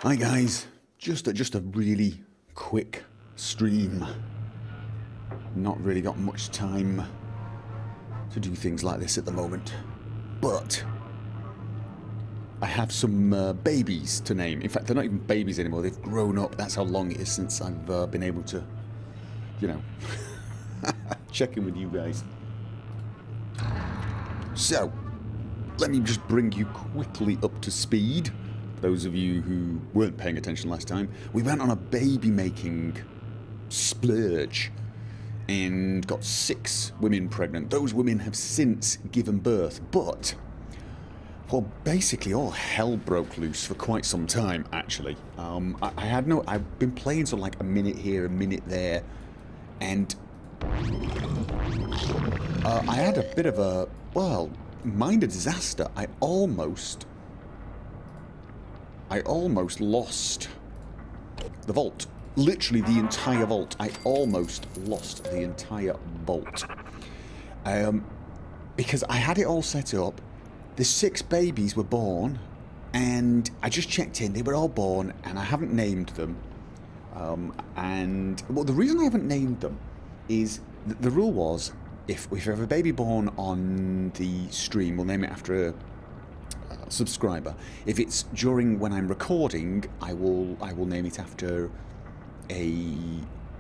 Hi guys, just a really quick stream. Not really got much time to do things like this at the moment, but I have some babies to name. In fact, they're not even babies anymore, they've grown up. That's how long it is since I've been able to, you know, check in with you guys. So, let me just bring you quickly up to speed. Those of you who weren't paying attention last time, we went on a baby making splurge and got 6 women pregnant. Those women have since given birth, but, well, basically all hell broke loose for quite some time, actually. I've been playing sort of like a minute here, a minute there, and I had a bit of a, well, minor disaster. I almost lost the vault. Literally the entire vault. I almost lost the entire vault. Because I had it all set up. The 6 babies were born. And I just checked in. They were all born. And I haven't named them. Well, the reason I haven't named them is the rule was if we have a baby born on the stream, we'll name it after a subscriber. If it's during when I'm recording, I will name it after a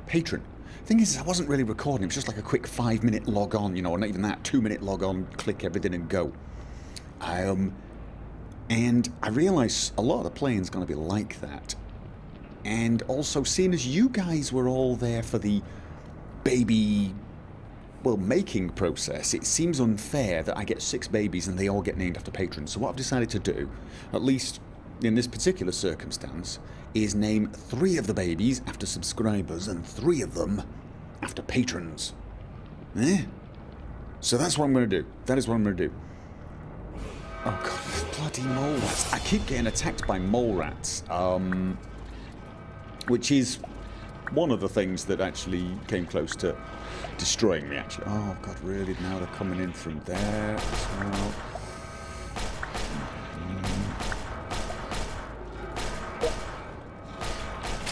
patron. Thing is, I wasn't really recording. It was just like a quick 5-minute log on, you know, or not even that, 2-minute log on, click everything and go. And I realise a lot of the playing's going to be like that. And also, seeing as you guys were all there for the baby, well, making process, it seems unfair that I get 6 babies and they all get named after patrons. So what I've decided to do, at least in this particular circumstance, is name 3 of the babies after subscribers and 3 of them after patrons. So that's what I'm going to do. That is what I'm going to do. Oh god, bloody mole rats. I keep getting attacked by mole rats, which is one of the things that actually came close to destroying me, actually. Oh god, really? Now they're coming in from there as well.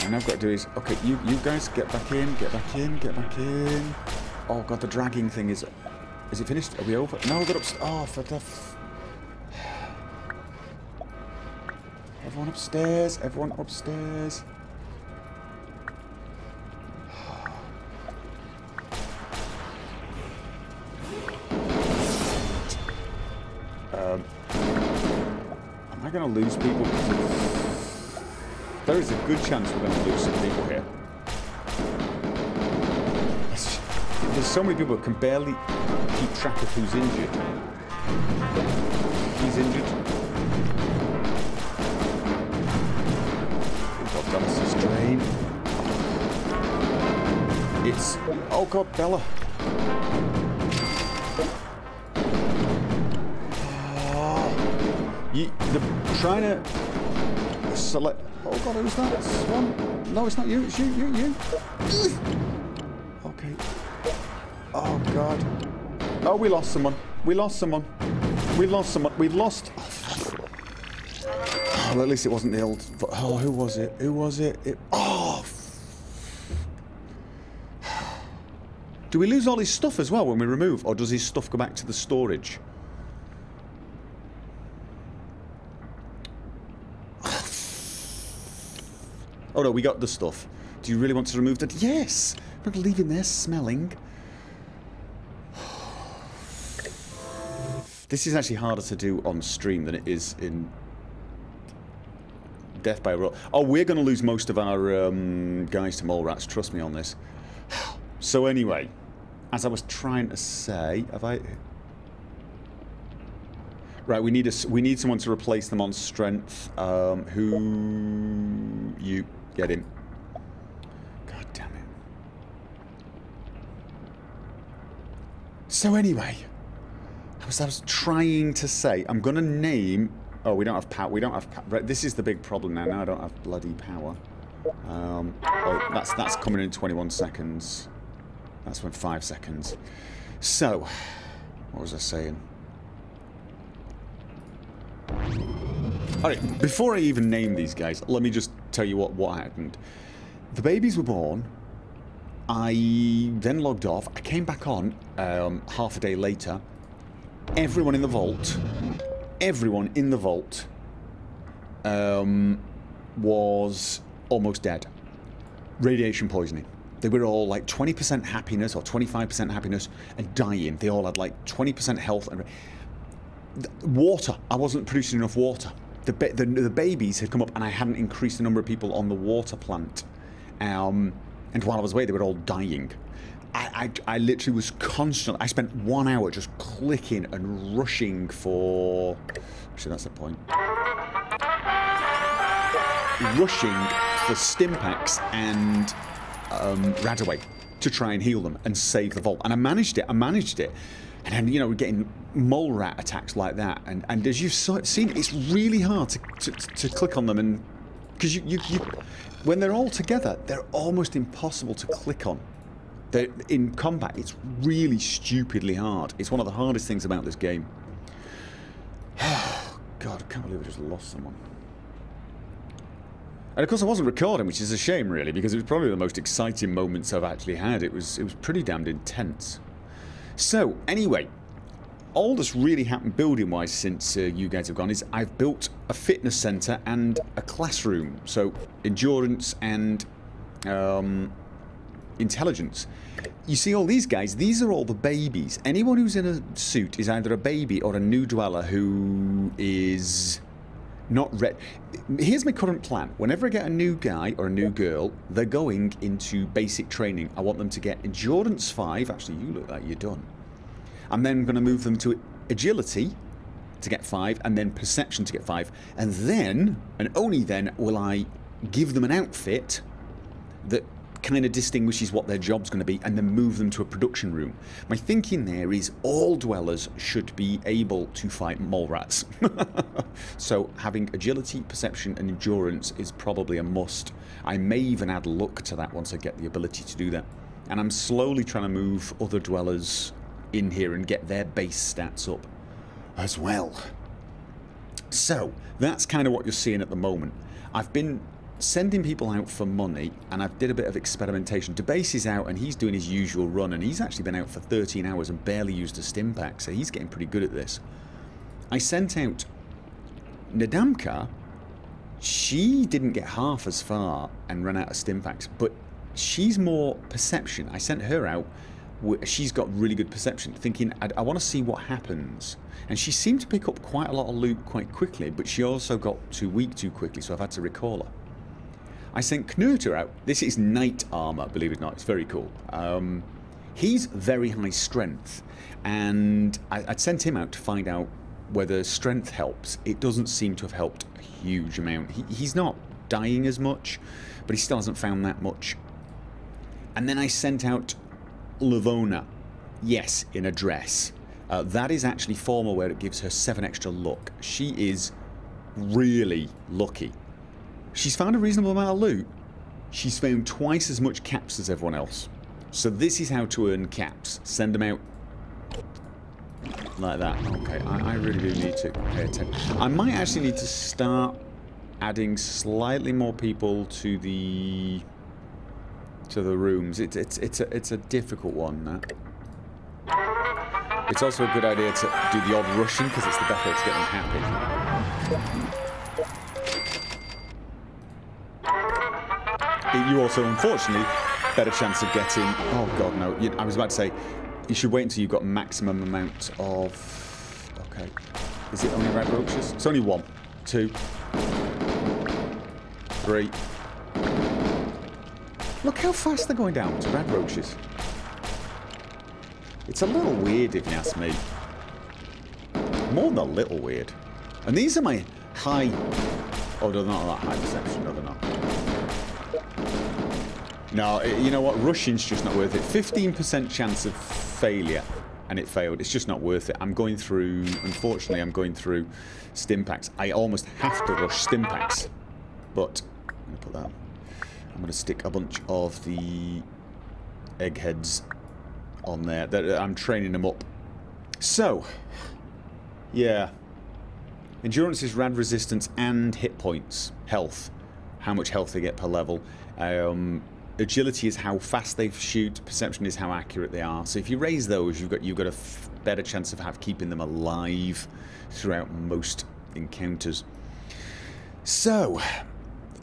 And I've got to do is, okay, you guys get back in, get back in, get back in. Oh god, the dragging thing is it finished? Are we over? No, they're upstairs. Oh, for the everyone upstairs, everyone upstairs. Am I going to lose people? There is a good chance we're going to lose some people here. There's so many people that can barely keep track of who's injured. He's injured. Oh god, Dallas's drain. It's... oh god, Bella. They're trying to select... oh god, who's that? Swan? No, it's not you, it's you. Okay. Oh god. Oh, we lost someone. We lost someone. We lost someone. We lost... oh, well, at least it wasn't the old... oh, who was it? Who was it? Oh! Do we lose all his stuff as well when we remove? Or does his stuff go back to the storage? Oh no, we got the stuff. Do you really want to remove that? Yes! We're not leaving there smelling. This is actually harder to do on stream than it is in Death by Roll. Oh, we're going to lose most of our guys to mole rats. Trust me on this. So anyway, as I was trying to say, have I... right, we need someone to replace them on strength. Who... you... get him. God damn it. So anyway, I was trying to say, I'm gonna name... oh, we don't have power. We don't have power. Right, this is the big problem now. Now I don't have bloody power. Oh, that's coming in 21 seconds. That's when 5 seconds. So, what was I saying? Alright, before I even name these guys, let me just tell you what happened. The babies were born. I then logged off. I came back on half a day later. Everyone in the vault was almost dead. Radiation poisoning. They were all like 20% happiness or 25% happiness and dying. They all had like 20% health. And water. I wasn't producing enough water. The babies had come up and I hadn't increased the number of people on the water plant. And while I was away, they were all dying. I literally was constant. I spent 1 hour just clicking and rushing for... Actually, that's the point. Rushing for Stimpaks and Radaway to try and heal them and save the vault. And I managed it. And then, you know, we're getting mole rat attacks like that. And as you've seen, it's really hard to click on them. And because you when they're all together, they're almost impossible to click on. In combat, it's really stupidly hard. It's one of the hardest things about this game. God, I can't believe I just lost someone. And of course I wasn't recording, which is a shame really, because it was probably the most exciting moments I've actually had. It was pretty damned intense. So, anyway, all that's really happened building-wise since you guys have gone is I've built a fitness centre and a classroom. So, endurance and intelligence. You see all these guys, these are all the babies. Anyone who's in a suit is either a baby or a new dweller who is not ready. Here's my current plan. Whenever I get a new guy or a new girl, they're going into basic training. I want them to get endurance 5. Actually, you look like you're done. I'm then going to move them to agility to get 5, and then perception to get 5. And then, and only then, will I give them an outfit that kind of distinguishes what their job's going to be, and then move them to a production room. My thinking there is all dwellers should be able to fight mole rats. So having agility, perception and endurance is probably a must. I may even add luck to that once I get the ability to do that. And I'm slowly trying to move other dwellers in here and get their base stats up as well. So that's kind of what you're seeing at the moment. I've been sending people out for money, and I've did a bit of experimentation. DeBase is out and he's doing his usual run, and he's actually been out for 13 hours and barely used a Stimpak, so he's getting pretty good at this. I sent out Nadamka. She didn't get half as far and ran out of Stimpaks, but she's more perception. I sent her out. She's got really good perception, thinking I want to see what happens. And she seemed to pick up quite a lot of loot quite quickly, but she also got too weak too quickly, so I've had to recall her. I sent Knuter out. This is knight armor, believe it or not. It's very cool. He's very high strength, and I'd sent him out to find out whether strength helps. It doesn't seem to have helped a huge amount. He's not dying as much, but he still hasn't found that much. And then I sent out Lavona. Yes, in a dress. That is actually formal, where it gives her 7 extra luck. She is really lucky. She's found a reasonable amount of loot. She's found twice as much caps as everyone else. So this is how to earn caps. Send them out like that. Okay, I really do need to pay attention. I might actually need to start adding slightly more people to the rooms. It's a difficult one, that. It's also a good idea to do the odd rushing, because it's the best way to get them happy. You also, unfortunately, better chance of getting... Oh, God, no. I was about to say, you should wait until you've got maximum amount of... Okay. Is it only red roaches? It's only 1, 2, 3. Look how fast they're going down to red roaches. It's a little weird, if you ask me. More than a little weird. And these are my high... Oh, they're not that high perception. No, they're not. No, you know what? Rushing's just not worth it. 15% chance of failure, and it failed. It's just not worth it. I'm going through... Unfortunately, I'm going through Stimpaks. I almost have to rush Stimpaks. But... I'm going to put that... I'm going to stick a bunch of the eggheads on there. I'm training them up. So, yeah. Endurance is rad resistance and hit points. Health. How much health they get per level. Agility is how fast they shoot. Perception is how accurate they are. So if you raise those, you've got a better chance of keeping them alive throughout most encounters. So,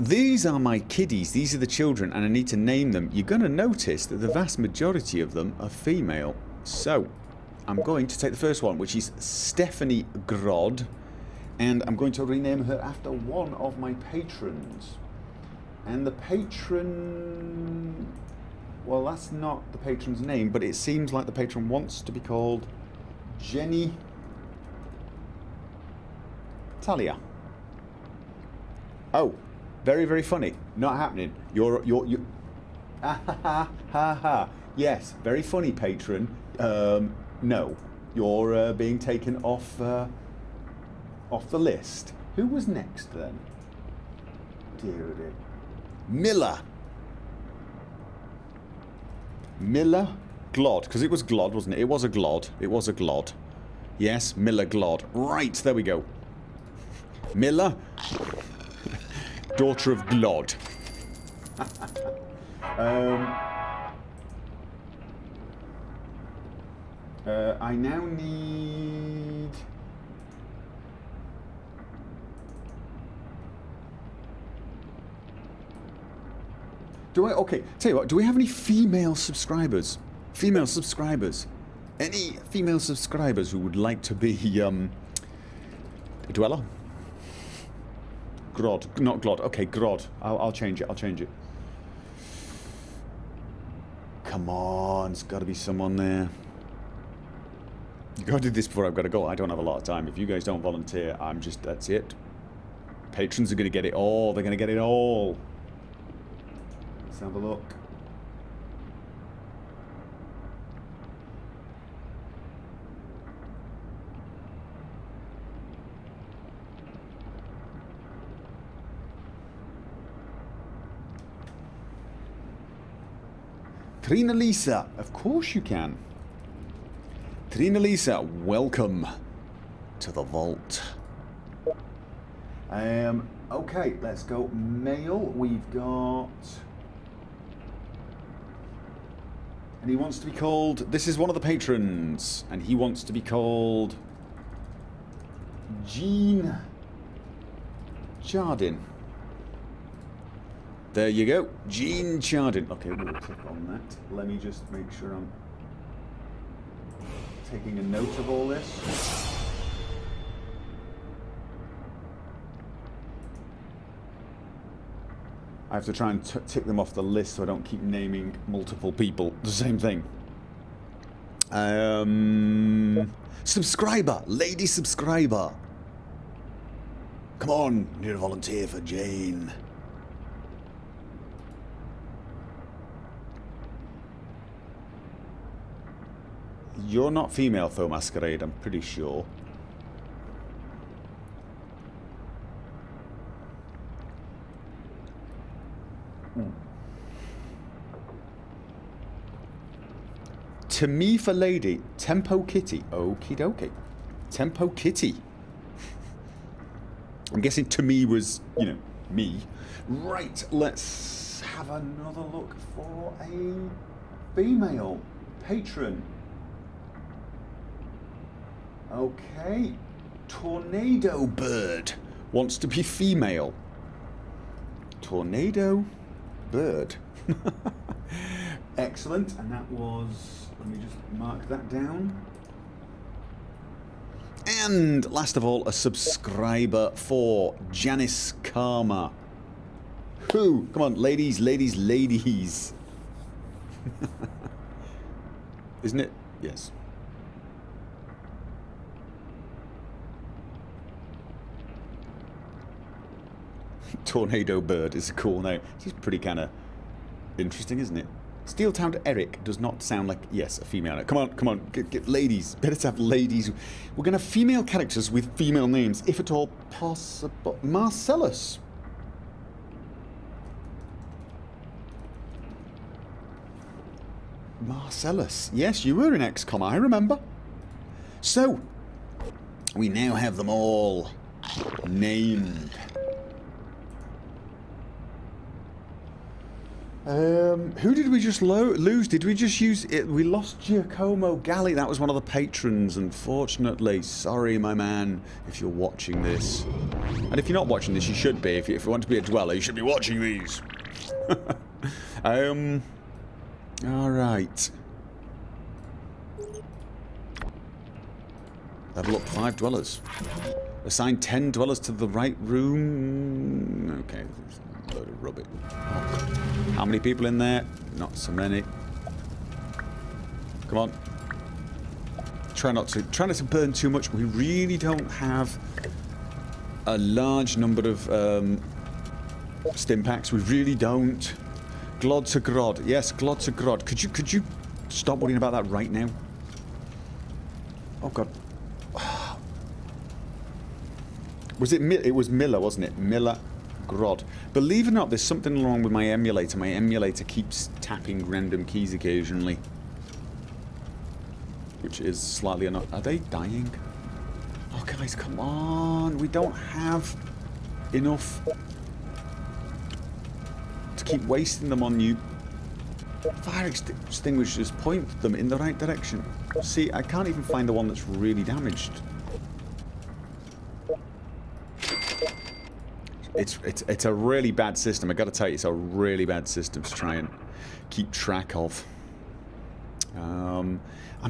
these are my kiddies. These are the children, and I need to name them. You're going to notice that the vast majority of them are female. So, I'm going to take the first one, which is Stephanie Grod, and I'm going to rename her after one of my patrons. And the patron... well, that's not the patron's name, but it seems like the patron wants to be called Jenny Talia. Oh, very, very funny. Not happening. You're ah, ha, ha, ha. Yes, very funny, patron. No, you're being taken off the list. Who was next then? Dear, dear. Miller Glod, because it was Glod, wasn't it? It was a Glod. It was a Glod. Yes, Miller Glod. Right, there we go. Miller, daughter of Glod. I now need... okay, tell you what, do we have any female subscribers? Female subscribers? Any female subscribers who would like to be, Dweller? Grod. Not Glod. Okay, Grod. I'll change it. I'll change it. Come on. There's got to be someone there. You got to do this before I've got to go. I don't have a lot of time. If you guys don't volunteer, I'm just... that's it. Patrons are going to get it all. They're going to get it all. Let's have a look. Trina Lisa, of course you can. Trina Lisa, welcome to the vault. Okay, let's go mail. We've got... and he wants to be called... this is one of the patrons. And he wants to be called... Jean Chardin. There you go. Jean Chardin. Okay, we'll click on that. Let me just make sure I'm taking a note of all this. I have to try and tick them off the list so I don't keep naming multiple people the same thing. Subscriber! Lady subscriber! Come on, need a volunteer for Jane. You're not female though, Masquerade, I'm pretty sure. To me for lady, Tempo Kitty. Okie dokie. Tempo Kitty. I'm guessing to me was, you know, me. Right, let's have another look for a female patron. Okay. Tornado Bird wants to be female. Tornado Bird. Excellent. And that was... let me just mark that down. And last of all, a subscriber for Janice Karma. Who? Come on, ladies, ladies, ladies. Isn't it? Yes. Tornado Bird is a cool name. It's pretty kind of interesting, isn't it? Steel Town Eric does not sound like, yes, a female. Come on, come on, get ladies. Better to have ladies. We're going to have female characters with female names, if at all possible. Marcellus. Marcellus. Yes, you were in XCOM, I remember. So, we now have them all Named. Who did we just lose? Did we just use it? We lost Giacomo Galli. That was one of the patrons, unfortunately. Sorry, my man, if you're watching this. And if you're not watching this, you should be. If you want to be a dweller, you should be watching these. Alright. Level up 5 dwellers. Assign 10 dwellers to the right room. Okay, there's a load of rubbish. Oh. How many people in there? Not so many. Come on. Try not to burn too much. We really don't have a large number of stim packs. We really don't. Glod to Grod. Yes, Glod to Grod. Could you stop worrying about that right now? Oh god. Was it Miller, wasn't it? Miller Grod. Believe it or not, there's something wrong with my emulator. My emulator keeps tapping random keys occasionally. Which is slightly annoying. Are they dying? Oh guys, come on. We don't have enough to keep wasting them on you. Fire extinguishers, point them in the right direction. See, I can't even find the one that's really damaged. It's a really bad system. I gotta tell you, it's a really bad system to try and keep track of. I'm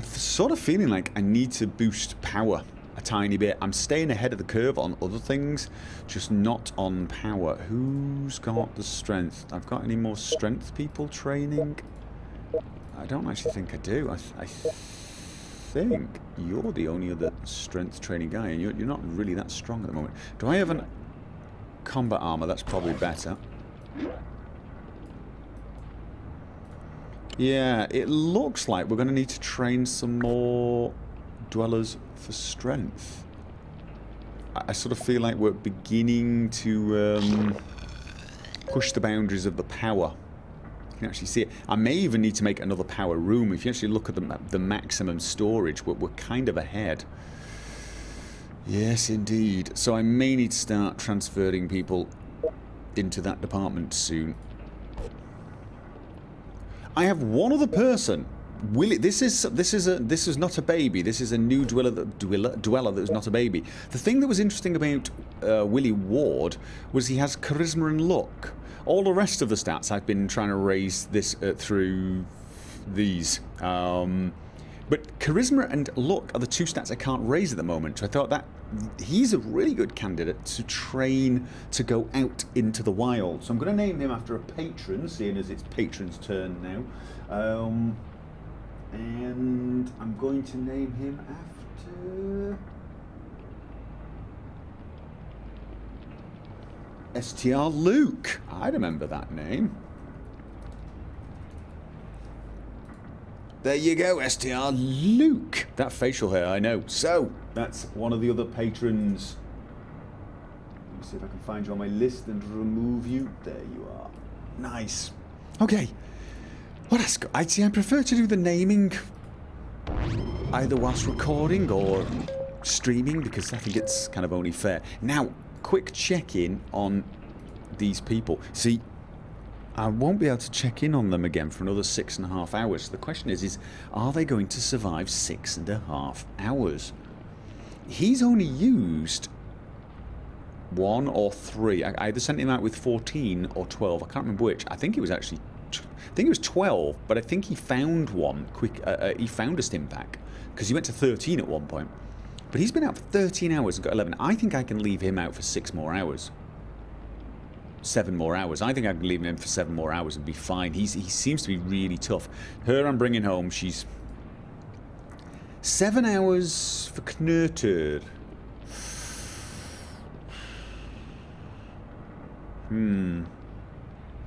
sort of feeling like I need to boost power a tiny bit. I'm staying ahead of the curve on other things, just not on power. Who's got the strength? I've got any more strength people training? I don't actually think I do. I think you're the only other strength training guy, and you're not really that strong at the moment. Do I have an combat armor? That's probably better. Yeah, it looks like we're going to need to train some more dwellers for strength. I sort of feel like we're beginning to push the boundaries of the power. You can actually see it. I may even need to make another power room. If you actually look at the maximum storage, we're kind of ahead. Yes, indeed. So I may need to start transferring people into that department soon. I have one other person. Willie, this is not a baby. This is a new dweller that was not a baby. The thing that was interesting about Willie Ward was he has charisma and luck. All the rest of the stats I've been trying to raise this through these. But charisma and luck are the two stats I can't raise at the moment. So I thought that he's a really good candidate to train to go out into the wild. So I'm going to name him after a patron, seeing as it's patron's turn now. And I'm going to name him after STR Luke. I remember that name. There you go, STR Luke. That facial hair, I know. So, that's one of the other patrons. Let me see if I can find you on my list and remove you. There you are. Nice. Okay. What else? I prefer to do the naming either whilst recording or streaming, because I think it's kind of only fair. Now, quick check-in on these people. See, I won't be able to check in on them again for another 6.5 hours. So the question is are they going to survive 6.5 hours? He's only used 1 or 3. I either sent him out with 14 or 12. I can't remember which. I think it was actually, I think it was 12, but I think he found one quick. He found a stim pack because he went to 13 at one point. But he's been out for 13 hours and got 11. I think I can leave him out for 6 more hours. 7 more hours. I think I can leave him for 7 more hours and be fine. He seems to be really tough. Her I'm bringing home. She's 7 hours for Knurted.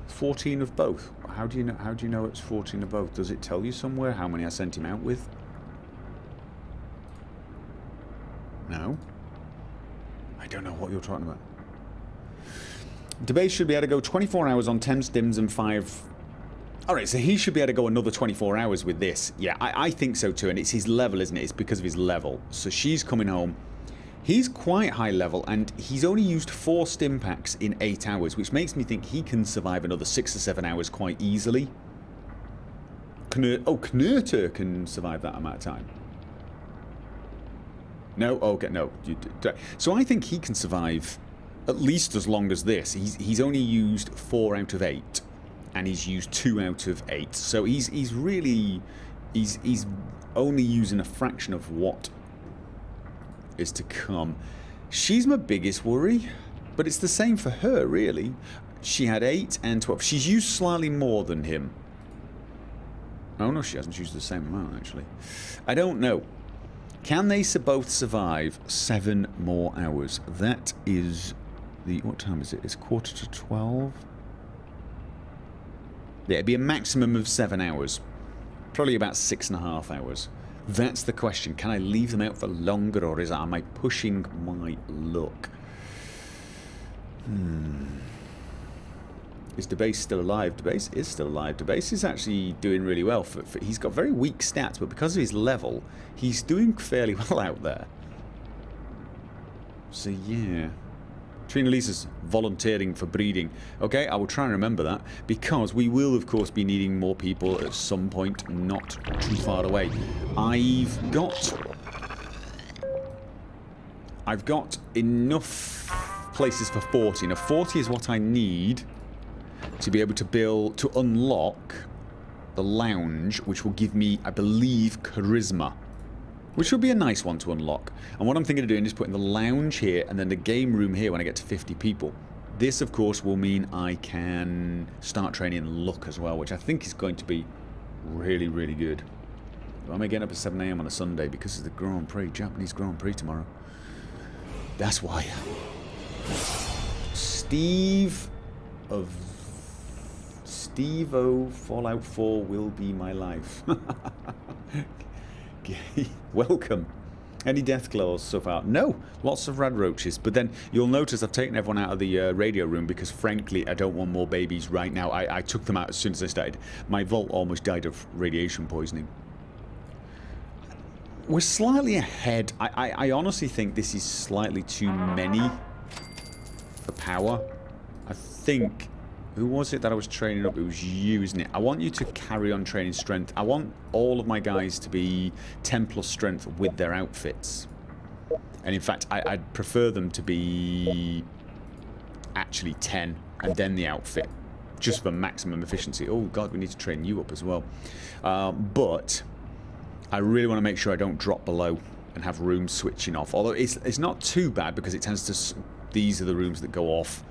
14 of both. How do you know it's 14 of both? Does it tell you somewhere how many I sent him out with? No. I don't know what you're talking about. Debate should be able to go 24 hours on 10 stims and 5... Alright, so he should be able to go another 24 hours with this. Yeah, I think so too, and it's his level, isn't it? It's because of his level. So she's coming home. He's quite high level, and he's only used 4 stim packs in 8 hours, which makes me think he can survive another 6 or 7 hours quite easily. Knurter can survive that amount of time. No? Okay, no. So I think he can survive at least as long as this. He's only used 4 out of 8, and he's used 2 out of 8. So he's really... He's only using a fraction of what is to come. She's my biggest worry, but it's the same for her, really. She had 8 and 12. She's used slightly more than him. Oh no, she hasn't used the same amount, actually. I don't know. Can they both survive 7 more hours? That is the... What time is it? It's 11:45. Yeah, it'd be a maximum of 7 hours. Probably about 6.5 hours. That's the question. Can I leave them out for longer, or am I pushing my luck? Is Debase still alive? Debase is still alive. Debase is actually doing really well. He's got very weak stats, but because of his level, he's doing fairly well out there. So yeah. Trina Lisa's volunteering for breeding. Okay, I will try and remember that, because we will, of course, be needing more people at some point not too far away. I've got enough places for 40. Now, 40 is what I need to be able to build, to unlock the lounge, which will give me, I believe, charisma. Which would be a nice one to unlock. And what I'm thinking of doing is putting the lounge here and then the game room here when I get to 50 people. This, of course, will mean I can start training luck as well, which I think is going to be really, really good. Why am I getting up at 7 AM on a Sunday? Because of the Grand Prix, Japanese Grand Prix tomorrow. That's why. Steve-O Fallout 4 will be my life. Welcome. Any death claws so far? No. Lots of rad roaches. But then you'll notice I've taken everyone out of the radio room because, frankly, I don't want more babies right now. I took them out as soon as I started. My vault almost died of radiation poisoning. We're slightly ahead. I honestly think this is slightly too many for power. I think... Who was it that I was training up? It was you, isn't it? I want you to carry on training strength. I want all of my guys to be 10 plus strength with their outfits. And in fact, I'd prefer them to be actually 10 and then the outfit. Just for maximum efficiency. Oh god, we need to train you up as well. But I really want to make sure I don't drop below and have rooms switching off. Although it's not too bad because it tends to... These are the rooms that go off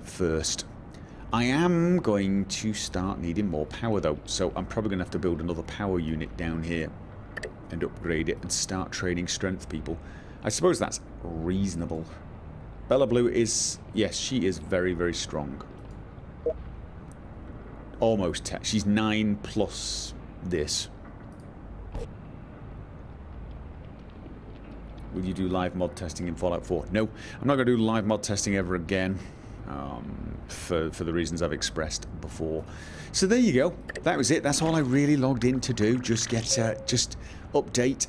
first. I am going to start needing more power though, so I'm probably going to have to build another power unit down here and upgrade it and start training strength people. I suppose that's reasonable. Bella Blue is... Yes, she is very, very strong. Almost 10. She's 9 plus this. Will you do live mod testing in Fallout 4? No, I'm not going to do live mod testing ever again. For the reasons I've expressed before. So there you go. That was it. That's all I really logged in to do. Just get, just update.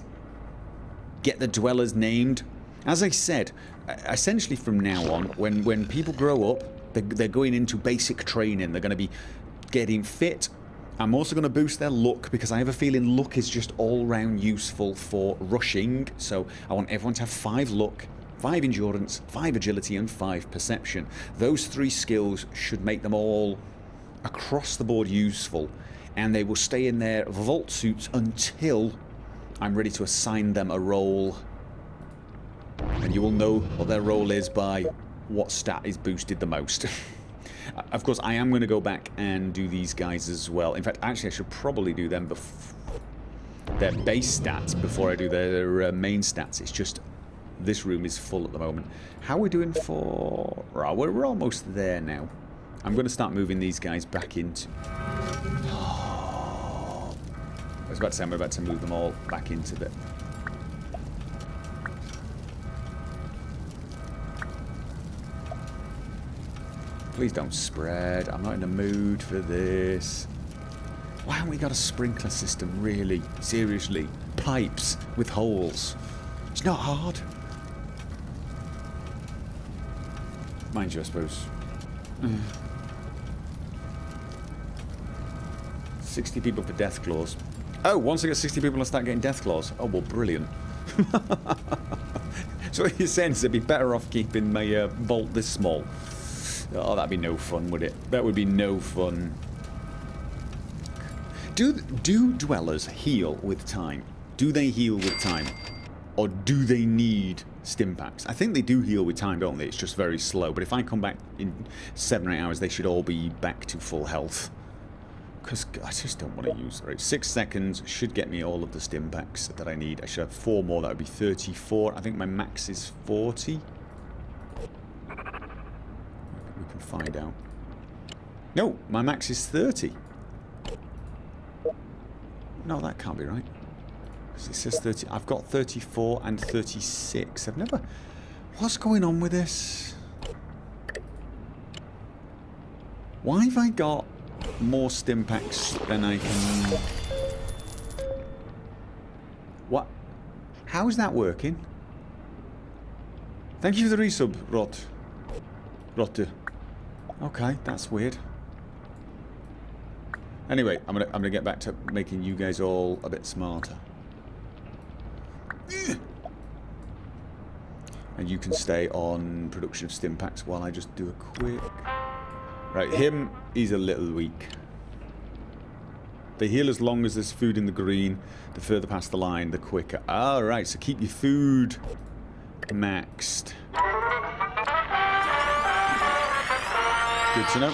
Get the dwellers named. As I said, essentially from now on, when people grow up, they're going into basic training. They're going to be getting fit. I'm also going to boost their luck because I have a feeling luck is just all round useful for rushing. So I want everyone to have 5 luck. 5 endurance, 5 agility, and 5 perception. Those 3 skills should make them all across the board useful, and they will stay in their vault suits until I'm ready to assign them a role. And you will know what their role is by what stat is boosted the most. Of course, I am going to go back and do these guys as well. In fact, actually, I should probably do them their base stats before I do their main stats. It's just... This room is full at the moment. How are we doing for... Oh, we're almost there now. I'm going to start moving these guys back into... I was about to say I'm about to move them all back into the... Please don't spread. I'm not in the mood for this. Why haven't we got a sprinkler system, really? Seriously. Pipes with holes. It's not hard. find you, I suppose. 60 people for death claws. Oh, once I get 60 people, I'll start getting death claws. Oh, well, brilliant. So what you're saying is I'd be better off keeping my vault this small. Oh, that'd be no fun, would it? That would be no fun. Do dwellers heal with time? Do they heal with time? Or do they need stim packs? I think they do heal with time, don't they? It's just very slow. But if I come back in 7 or 8 hours, they should all be back to full health. Because I just don't want to use it. Right, 6 seconds should get me all of the stim packs that I need. I should have 4 more. That would be 34. I think my max is 40. We can find out. No, my max is 30. No, that can't be right. Because it says 30. I've got 34 and 36. I've never... What's going on with this? Why have I got more stim packs than I can... What? How is that working? Thank you for the resub, Rotte. Okay, that's weird. Anyway, I'm gonna get back to making you guys all a bit smarter. And you can stay on production of stim packs while I just do a quick... Right, him, he's a little weak. They heal as long as there's food in the green. The further past the line, the quicker. Alright, so keep your food maxed. Good to know.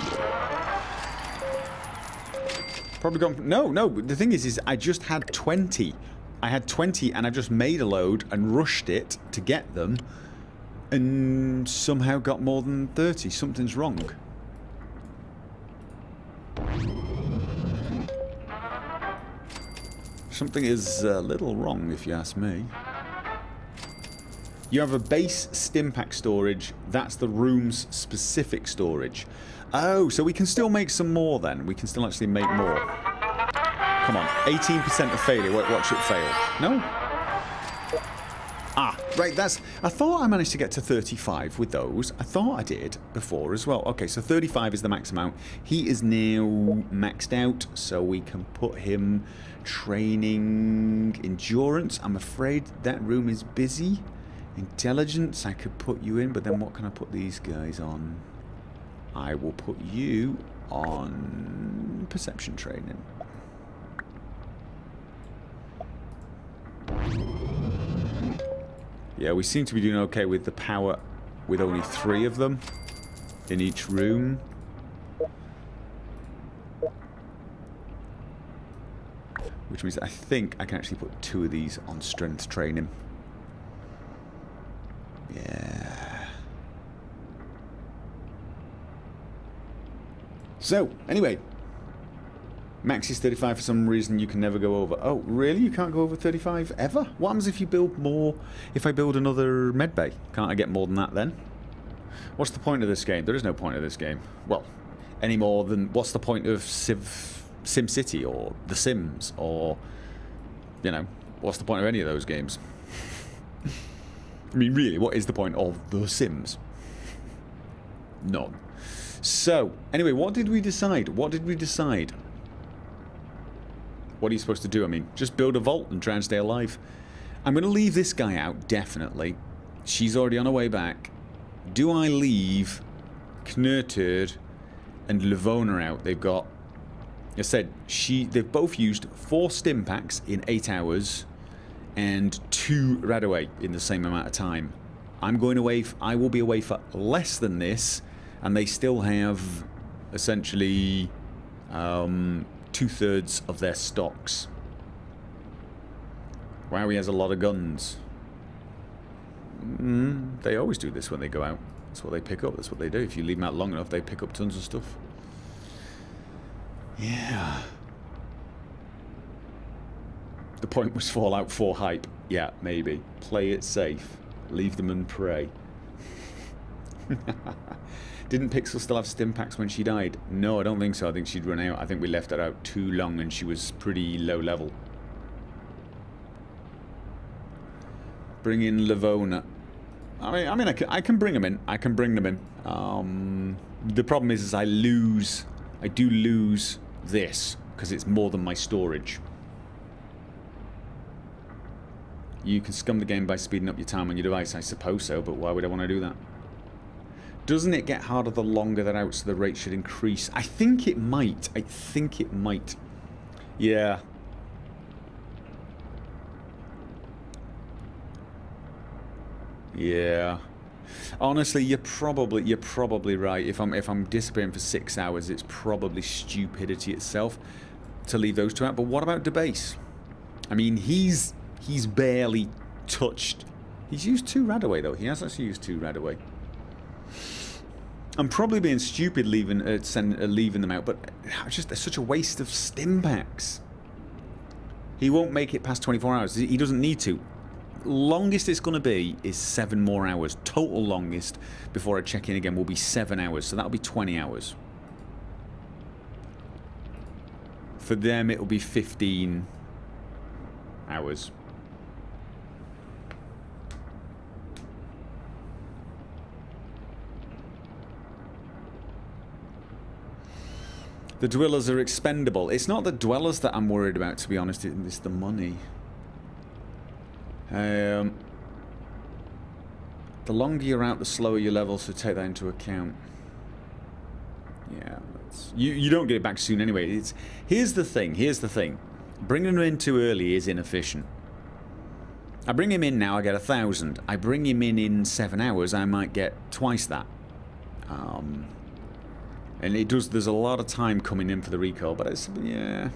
Probably gone... No, the thing is I just had 20. I had 20 and I just made a load and rushed it to get them. And somehow got more than 30. Something's wrong. Something is a little wrong, if you ask me. You have a base stim pack storage. That's the room's specific storage. Oh, so we can still make some more then. We can still actually make more. Come on. 18% of failure. Watch it fail. No? Ah, right, that's... I thought I managed to get to 35 with those. I thought I did before as well. Okay, so 35 is the max amount. He is now maxed out, so we can put him training endurance. I'm afraid that room is busy. Intelligence, I could put you in, but then what can I put these guys on? I will put you on perception training. Yeah, we seem to be doing okay with the power with only 3 of them in each room. Which means I think I can actually put 2 of these on strength training. Yeah. So, anyway. Max is 35 for some reason you can never go over. Oh, really? You can't go over 35 ever? What happens if you build more? If I build another medbay? Can't I get more than that then? What's the point of this game? There is no point of this game. Well, any more than... What's the point of SimCity or The Sims or... You know, what's the point of any of those games? I mean, really, what is the point of The Sims? None. So, anyway, what did we decide? What did we decide? What are you supposed to do? I mean, just build a vault and try and stay alive. I'm going to leave this guy out, definitely. She's already on her way back. Do I leave Knurturd and Livona out? They've got... I said, they've both used 4 stim packs in 8 hours and 2 Radaway in the same amount of time. I'm going away... I will be away for less than this, and they still have, essentially... 2/3 of their stocks. Wow, he has a lot of guns. They always do this when they go out. That's what they pick up. That's what they do. If you leave them out long enough, they pick up tons of stuff. Yeah. The point was Fallout 4 hype. Yeah, maybe. Play it safe. Leave them and pray. Didn't Pixel still have stim packs when she died? No, I don't think so. I think she'd run out. I think we left her out too long and she was pretty low level. Bring in Livona. I can bring them in. I can bring them in. The problem is I do lose this because it's more than my storage. You can scum the game by speeding up your time on your device. I suppose so, but why would I want to do that? Doesn't it get harder the longer they're out, so the rate should increase? I think it might. I think it might. Yeah. Yeah. Honestly, you're probably right. If I'm disappearing for 6 hours, it's probably stupidity itself to leave those two out. But what about Debase? I mean, he's barely touched. He's used 2 Radaway though. He has actually used 2 Radaway. I'm probably being stupid leaving them out, but just there's such a waste of stim packs. He won't make it past 24 hours. He doesn't need to. Longest it's going to be is 7 more hours. Total longest before I check in again will be 7 hours. So that'll be 20 hours. For them it'll be 15 hours. The dwellers are expendable. It's not the dwellers that I'm worried about, to be honest. It's the money. The longer you're out, the slower your level, so take that into account. Yeah, you don't get it back soon anyway. Here's the thing. Bringing him in too early is inefficient. I bring him in now, I get 1,000. I bring him in 7 hours, I might get twice that. And there's a lot of time coming in for the recall, but it's, yeah.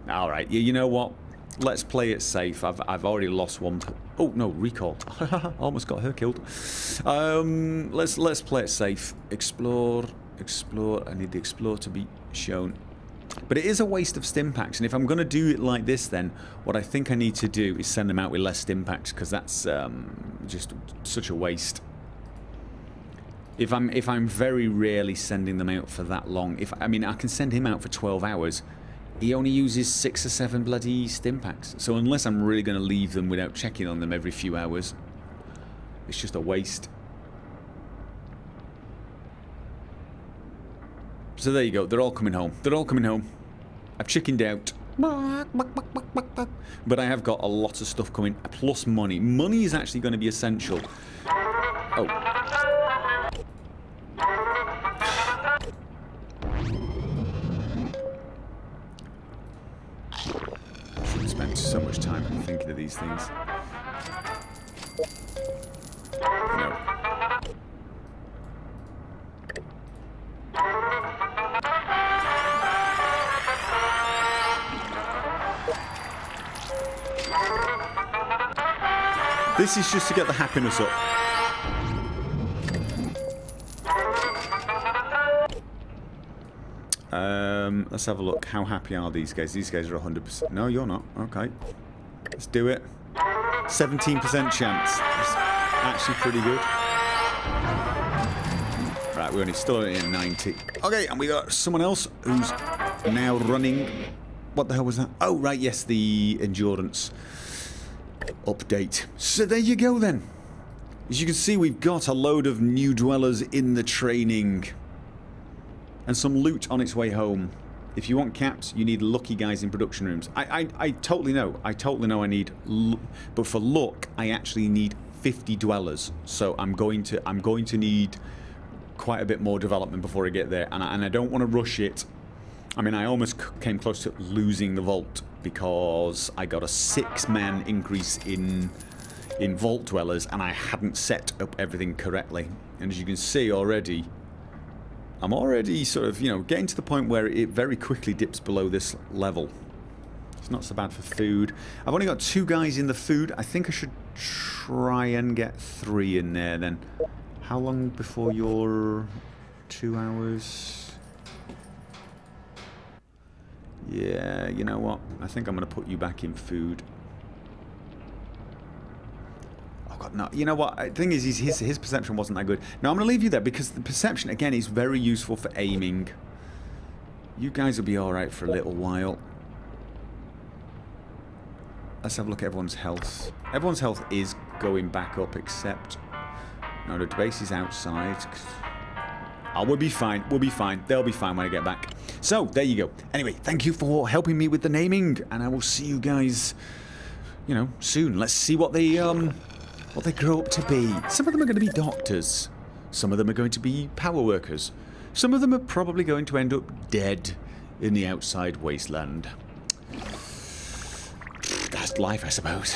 Alright, you know what? Let's play it safe. I've already lost one. Oh no, recall. Almost got her killed. Let's play it safe. Explore. I need the explore to be shown. But it is a waste of stim packs, and if I'm going to do it like this, then what I think I need to do is send them out with less stim packs, because that's just such a waste. If I'm very rarely sending them out for that long, I mean I can send him out for 12 hours. He only uses 6 or 7 bloody stim packs. So unless I'm really going to leave them without checking on them every few hours, it's just a waste. So there you go. They're all coming home. They're all coming home. I've chickened out. But I have got a lot of stuff coming. Plus money. Money is actually going to be essential. Oh. So much time thinking of these things. No. This is just to get the happiness up. Let's have a look. How happy are these guys? These guys are 100%. No, you're not. Okay. Let's do it. 17% chance. That's actually pretty good. Right, we're still only at 90. Okay, and we got someone else who's now running. What the hell was that? Oh, right, yes, the endurance update. So there you go then. As you can see, we've got a load of new dwellers in the training. And some loot on its way home. If you want caps, you need lucky guys in production rooms. I totally know. I totally know I need... But for luck, I actually need 50 dwellers. So I'm going to need quite a bit more development before I get there. And I don't want to rush it. I mean, I almost came close to losing the vault. Because I got a 6-man increase in vault dwellers. And I hadn't set up everything correctly. And as you can see already... I'm already sort of, you know, getting to the point where it very quickly dips below this level. It's not so bad for food. I've only got 2 guys in the food. I think I should try and get 3 in there then. How long before your 2 hours? Yeah, you know what? I think I'm going to put you back in food. God, no. You know what? The thing is, his perception wasn't that good. No, I'm going to leave you there because the perception, again, is very useful for aiming. You guys will be alright for a little while. let's have a look at everyone's health. Everyone's health is going back up, except... No, the base is outside. Oh, we'll be fine. We'll be fine. They'll be fine when I get back. So, there you go. Anyway, thank you for helping me with the naming, and I will see you guys, you know, soon. Let's see what they grow up to be. Some of them are going to be doctors. Some of them are going to be power workers. Some of them are probably going to end up dead in the outside wasteland. That's life, I suppose.